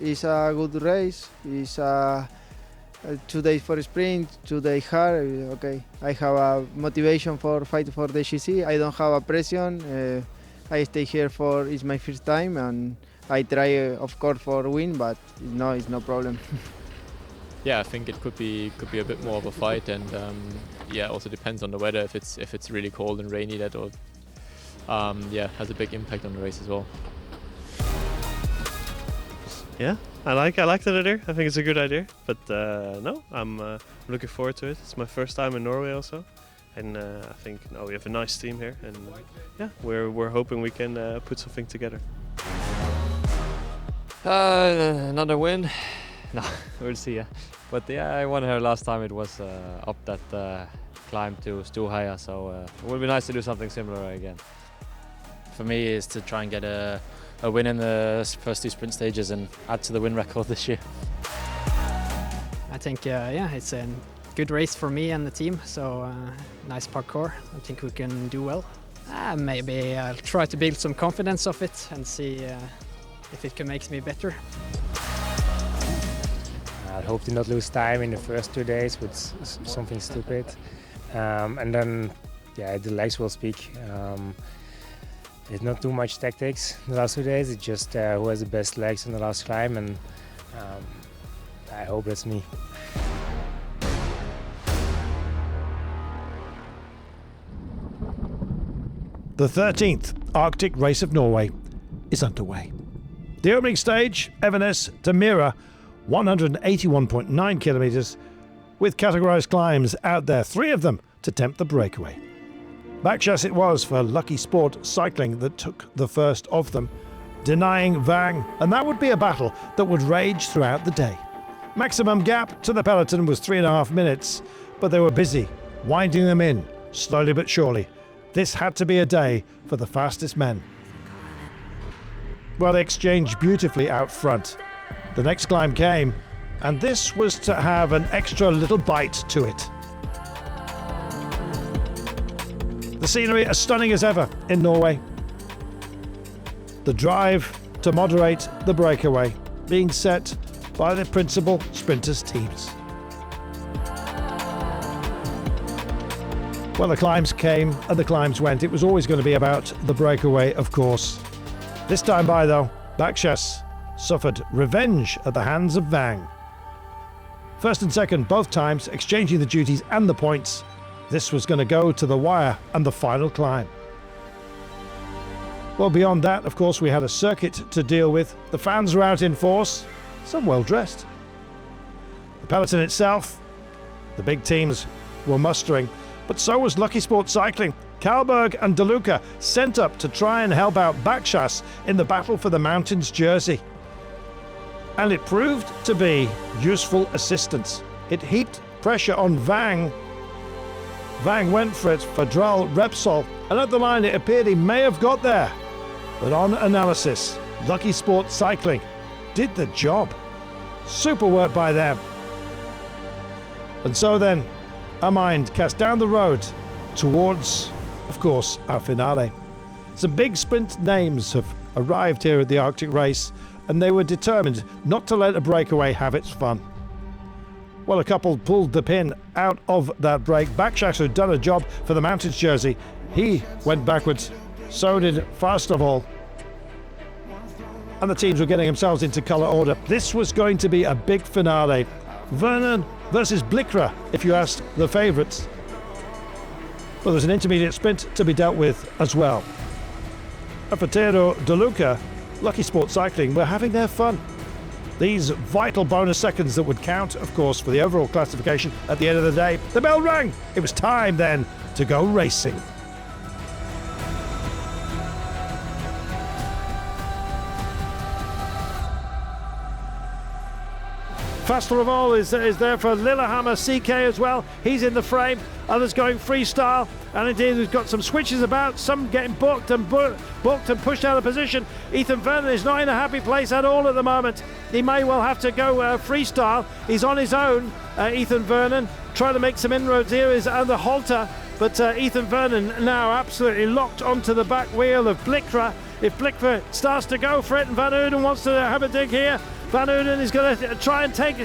it's a good race. It's 2 days for sprint, 2 days hard. Okay, I have a motivation for fight for the GC. I don't have a pressure. I stay here for it's my first time, and I try, of course, for win, but it's no problem. Yeah, I think it could be a bit more of a fight, and yeah, also depends on the weather. If it's really cold and rainy, that will has a big impact on the race as well. Yeah, I like that idea. I think it's a good idea. But no, I'm looking forward to it. It's my first time in Norway also, and I think we have a nice team here, and yeah, we're hoping we can put something together. Another win. No, we'll see. Yeah. But yeah, I won here last time. It was up that climb to Storheia, so it would be nice to do something similar again. For me, is to try and get a win in the first 2 sprint stages and add to the win record this year. I think it's a good race for me and the team. So nice parkour. I think we can do well. Maybe I'll try to build some confidence of it and see if it can make me better. I hope to not lose time in the first 2 days with something stupid, and then the legs will speak. It's not too much tactics the last 2 days. It's just who has the best legs on the last climb, and I hope that's me. The 13th Arctic Race of Norway is underway. The opening stage, Evenes to Mira, 181.9 kilometres, with categorised climbs out there, 3 of them to tempt the breakaway. Backchasse it was for Lucky Sport Cycling that took the first of them, denying Vang, and that would be a battle that would rage throughout the day. Maximum gap to the peloton was 3.5 minutes, but they were busy, winding them in, slowly but surely. This had to be a day for the fastest men. Well, they exchanged beautifully out front. The next climb came, and this was to have an extra little bite to it. The scenery as stunning as ever in Norway. The drive to moderate the breakaway being set by the principal sprinters' teams. Well, the climbs came and the climbs went. It was always going to be about the breakaway, of course. This time by, though, Backchasse suffered revenge at the hands of Vang. First and second, both times, exchanging the duties and the points. This was going to go to the wire and the final climb. Well, beyond that, of course, we had a circuit to deal with. The fans were out in force, some well dressed. The peloton itself, the big teams were mustering, but so was Lucky Sport Cycling. Kalberg and DeLuca sent up to try and help out Backchasse in the battle for the Mountains jersey. And it proved to be useful assistance. It heaped pressure on Vang. Vang went for it for Dral Repsol, and at the line it appeared he may have got there. But on analysis, Lucky Sport Cycling did the job. Super work by them. And so then, our mind cast down the road towards, of course, our finale. Some big sprint names have arrived here at the Arctic Race, and they were determined not to let a breakaway have its fun. Well, a couple pulled the pin out of that break. Backchasse, who'd done a job for the Mountains jersey, he went backwards. So did Fast of All. And the teams were getting themselves into colour order. This was going to be a big finale. Vernon versus Blikra, if you asked the favourites. Well, there's an intermediate sprint to be dealt with as well. And for Teodor DeLuca, Lucky Sport Cycling were having their fun. These vital bonus seconds that would count, of course, for the overall classification at the end of the day. The bell rang. It was time then to go racing. Faster of all is there for Lillehammer CK as well. He's in the frame. Others going freestyle. And indeed, we've got some switches about. Some getting booked and pushed out of position. Ethan Vernon is not in a happy place at all at the moment. He may well have to go freestyle. He's on his own, Ethan Vernon. Trying to make some inroads here is under halter. But Ethan Vernon now absolutely locked onto the back wheel of Blikra. If Blikra starts to go for it and Van Uden wants to have a dig here, Van Uden is going to try and take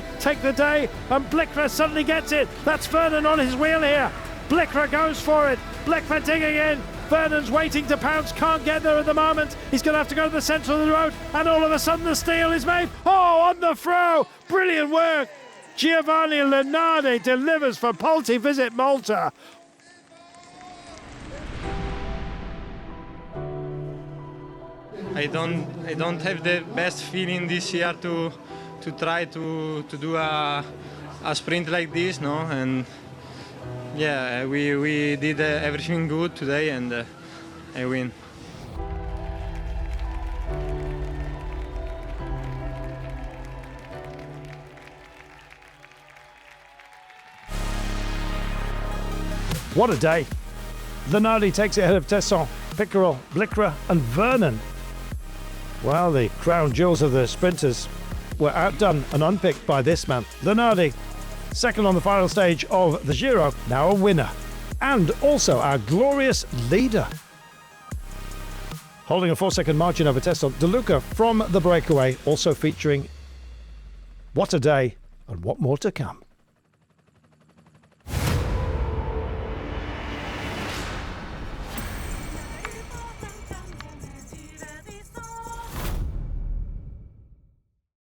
the day, and Blickra suddenly gets it. That's Vernon on his wheel here. Blickra goes for it. Blickra digging in. Vernon's waiting to pounce, can't get there at the moment. He's going to have to go to the centre of the road, and all of a sudden the steal is made. Oh, on the throw. Brilliant work. Giovanni Lenardi delivers for Polti Visit Malta. I don't have the best feeling this year to try to do a sprint like this, no? And yeah, we did everything good today, and I win. What a day. Lenardi takes it ahead of Tesson, Pickerel, Blickra and Vernon. Well, the crown jewels of the sprinters were outdone and unpicked by this man. Lenardi, second on the final stage of the Giro, now a winner. And also our glorious leader. Holding a 4-second margin over Tesson, De Luca from the breakaway, also featuring What a Day and What More to Come.